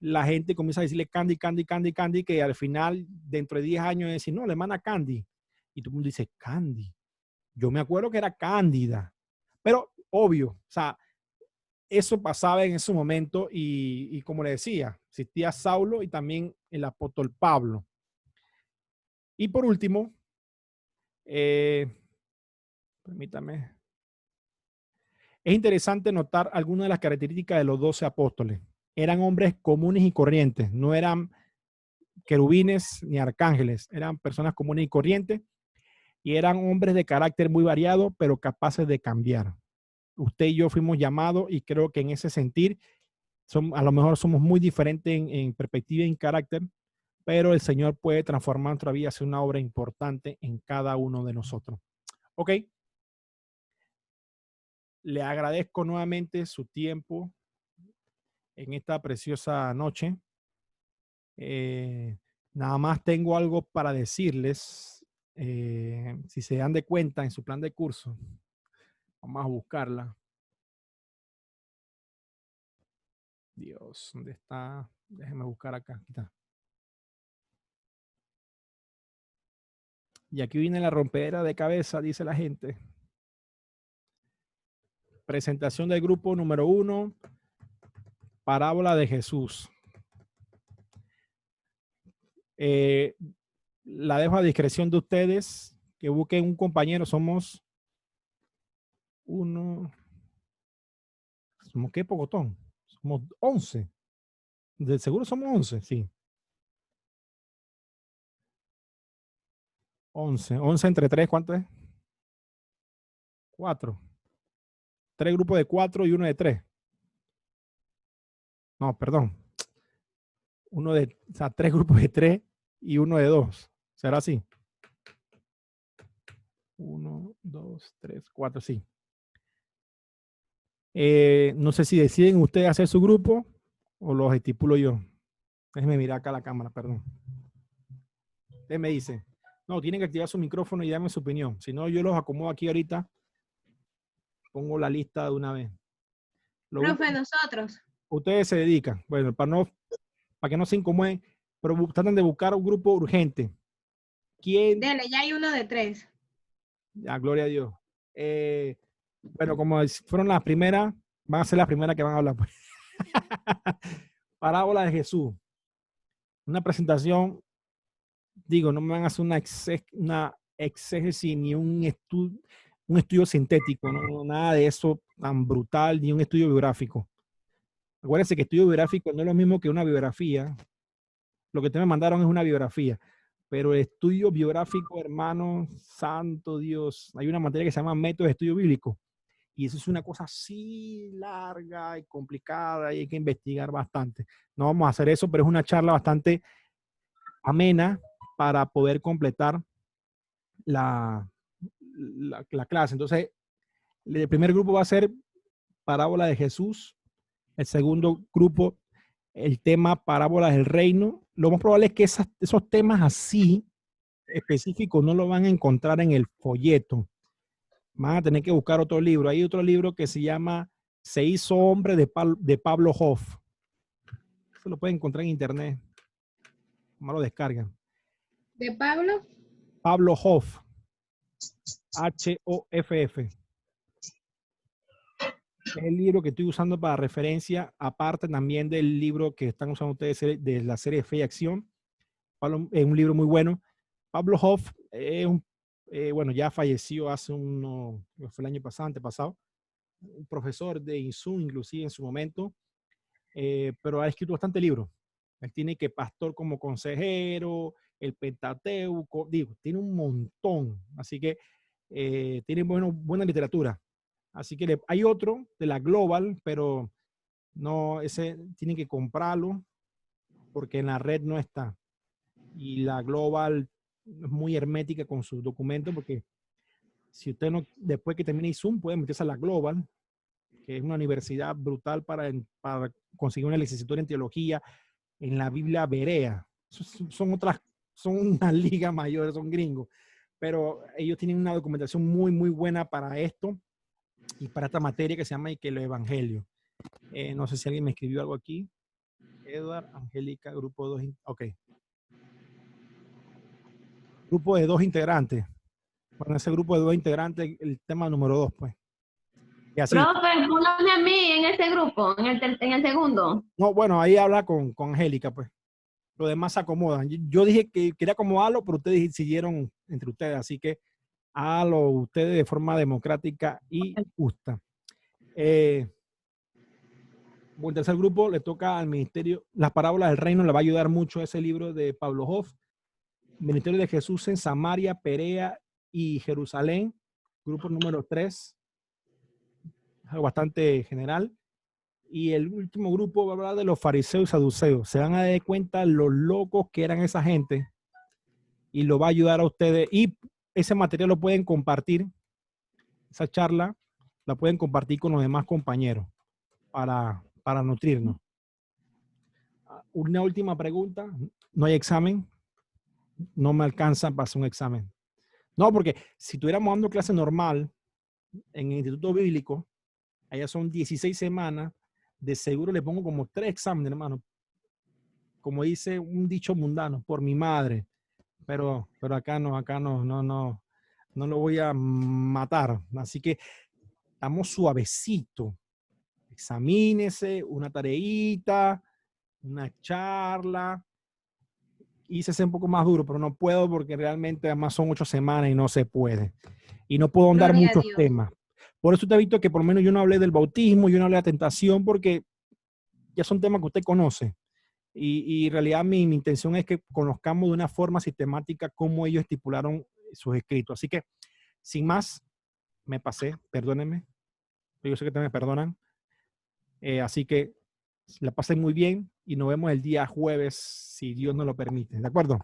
Speaker 1: la gente comienza a decirle Candy, Candy, Candy, Candy, que al final, dentro de 10 años, es decir, no, le manda Candy. Y todo el mundo dice Candy. Yo me acuerdo que era Cándida, pero obvio, o sea, eso pasaba en ese momento y como le decía, existía Saulo y también el apóstol Pablo. Y por último, permítame, es interesante notar algunas de las características de los 12 apóstoles. Eran hombres comunes y corrientes, no eran querubines ni arcángeles, eran personas comunes y corrientes y eran hombres de carácter muy variado, pero capaces de cambiar. Usted y yo fuimos llamados y creo que en ese sentir a lo mejor somos muy diferentes en perspectiva y en carácter, pero el Señor puede transformar nuestra vida, hacer una obra importante en cada uno de nosotros. Ok, le agradezco nuevamente su tiempo en esta preciosa noche. Nada más tengo algo para decirles. Si se dan de cuenta en su plan de curso, vamos a buscarla. Dios, ¿dónde está? Déjenme buscar acá. Aquí está. Y aquí viene la rompedera de cabeza, dice la gente. Presentación del grupo número 1, parábola de Jesús. La dejo a discreción de ustedes, que busquen un compañero. Somos ¿qué pocotón? Somos 11. De seguro somos 11, sí. 11 entre 3, ¿cuánto es? 4. 3 grupos de 4 y uno de 3. No, perdón. O sea, 3 grupos de 3 y uno de 2. ¿Será así? 1, 2, 3, 4, sí. No sé si deciden ustedes hacer su grupo o los estipulo yo. Déjenme mirar acá la cámara, perdón. Ustedes me dicen. No, tienen que activar su micrófono y darme su opinión. Si no, yo los acomodo aquí ahorita. Pongo la lista de una vez.
Speaker 3: Profe, nosotros.
Speaker 1: Ustedes se dedican. Bueno, para que no se incomoden, pero tratan de buscar un grupo urgente. ¿Quién?
Speaker 3: Dele, ya hay uno de 3.
Speaker 1: Ya, gloria a Dios. Bueno, como fueron las primeras, van a ser las primeras que van a hablar. Pues. Parábola de Jesús. Una presentación, digo, no me van a hacer una exégesis ni un estudio sintético, no, nada de eso tan brutal, ni un estudio biográfico. Acuérdense que estudio biográfico no es lo mismo que una biografía. Lo que ustedes me mandaron es una biografía, pero el estudio biográfico, hermano, santo Dios, hay una materia que se llama método de estudio bíblico. Y eso es una cosa así larga y complicada y hay que investigar bastante. No vamos a hacer eso, pero es una charla bastante amena para poder completar la clase. Entonces, el primer grupo va a ser parábola de Jesús. El segundo grupo, el tema parábolas del reino. Lo más probable es que esos temas así específicos no lo van a encontrar en el folleto. Van a tener que buscar otro libro. Hay otro libro que se llama Se hizo hombre de Pablo Hoff. Se lo pueden encontrar en internet. No lo descargan.
Speaker 3: ¿De Pablo?
Speaker 1: Pablo Hoff. H-O-F-F. Es el libro que estoy usando para referencia, aparte también del libro que están usando ustedes de la serie Fe y Acción. Pablo, es un libro muy bueno. Pablo Hoff es bueno, ya falleció hace fue el año pasado, antepasado, un profesor de INSU, inclusive en su momento, pero ha escrito bastante libros. Él tiene que Pastor como consejero, el Pentateuco, digo, tiene un montón, así que tiene buena literatura. Así que hay otro de la Global, pero no, ese tienen que comprarlo porque en la red no está. Y la Global es muy hermética con sus documentos porque si usted no, después que termine Zoom, puede meterse a la Global, que es una universidad brutal para conseguir una licenciatura en teología, en la Biblia Berea. Son una liga mayor, son gringos, pero ellos tienen una documentación muy, muy buena para esto y para esta materia que se llama y que los evangelios. No sé si alguien me escribió algo aquí. Edward, Angélica, grupo 2. Ok. Grupo de 2 integrantes. Bueno, ese grupo de 2 integrantes, el tema número 2, pues. Y así.
Speaker 4: Profe, póngame a mí en ese grupo, en el segundo.
Speaker 1: No, bueno, ahí habla con Angélica, pues. Los demás se acomodan. Yo dije que quería acomodarlo, pero ustedes decidieron entre ustedes, así que háganlo ustedes de forma democrática y justa. Bueno, el tercer grupo le toca al ministerio. Las parábolas del reino le va a ayudar mucho ese libro de Pablo Hoff. Ministerio de Jesús en Samaria, Perea y Jerusalén. Grupo número 3. Algo bastante general. Y el último grupo va a hablar de los fariseos y saduceos. Se van a dar cuenta lo locos que eran esa gente y lo va a ayudar a ustedes. Y ese material lo pueden compartir, esa charla la pueden compartir con los demás compañeros para nutrirnos. Una última pregunta. ¿No hay examen? No me alcanza para hacer un examen. No, porque si estuviéramos dando clase normal en el Instituto Bíblico, allá son 16 semanas, de seguro le pongo como 3 exámenes, hermano. Como dice un dicho mundano, por mi madre. Pero acá no lo voy a matar. Así que estamos suavecito. Examínese, una tareita, una charla. Hice un poco más duro, pero no puedo porque realmente además son 8 semanas y no se puede. Y no puedo andar
Speaker 3: Gloria a
Speaker 1: muchos
Speaker 3: Dios.
Speaker 1: temas. Por eso te he visto que por lo menos yo no hablé del bautismo, yo no hablé de la tentación, porque ya son temas que usted conoce. Y en realidad mi intención es que conozcamos de una forma sistemática cómo ellos estipularon sus escritos. Así que, sin más, me pasé, perdónenme. Yo sé que también me perdonan. Así que la pasen muy bien y nos vemos el día jueves, si Dios nos lo permite. ¿De acuerdo?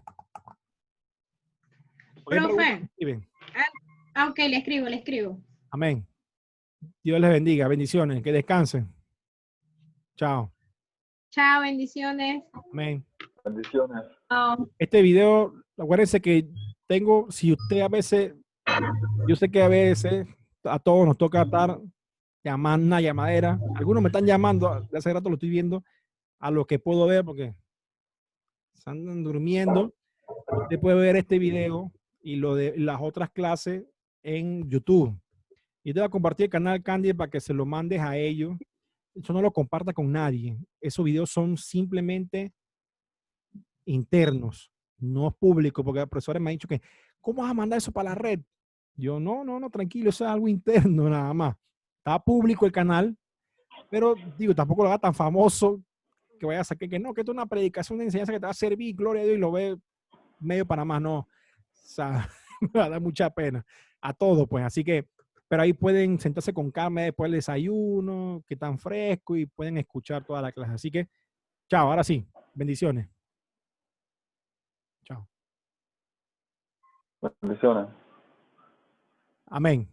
Speaker 3: Profe.
Speaker 1: Escriben.
Speaker 3: Ok, le escribo.
Speaker 1: Amén. Dios les bendiga. Bendiciones. Que descansen. Chao.
Speaker 3: Chao, bendiciones.
Speaker 1: Amén.
Speaker 2: Bendiciones.
Speaker 1: Este video, acuérdense que tengo, si usted a veces, yo sé que a veces a todos nos toca estar llamando una llamadera. Algunos me están llamando, de hace rato lo estoy viendo, a lo que puedo ver porque se andan durmiendo. Usted puede ver este video y lo de las otras clases en YouTube. Y te voy a compartir el canal Candy para que se lo mandes a ellos. Eso no lo comparta con nadie. Esos videos son simplemente internos, no públicos, porque los profesores me han dicho que, ¿cómo vas a mandar eso para la red? Yo, no, tranquilo, eso es algo interno nada más. Está público el canal, pero digo, tampoco lo haga tan famoso que vaya a sacar que no, que esto es una predicación, una enseñanza que te va a servir, gloria a Dios, y lo ve medio Panamá, no. O sea, me va a dar mucha pena a todos, pues. Así que, pero ahí pueden sentarse con calma después del desayuno, que están fresco y pueden escuchar toda la clase. Así que, chao, ahora sí, bendiciones. Chao.
Speaker 2: Bendiciones.
Speaker 1: Amén.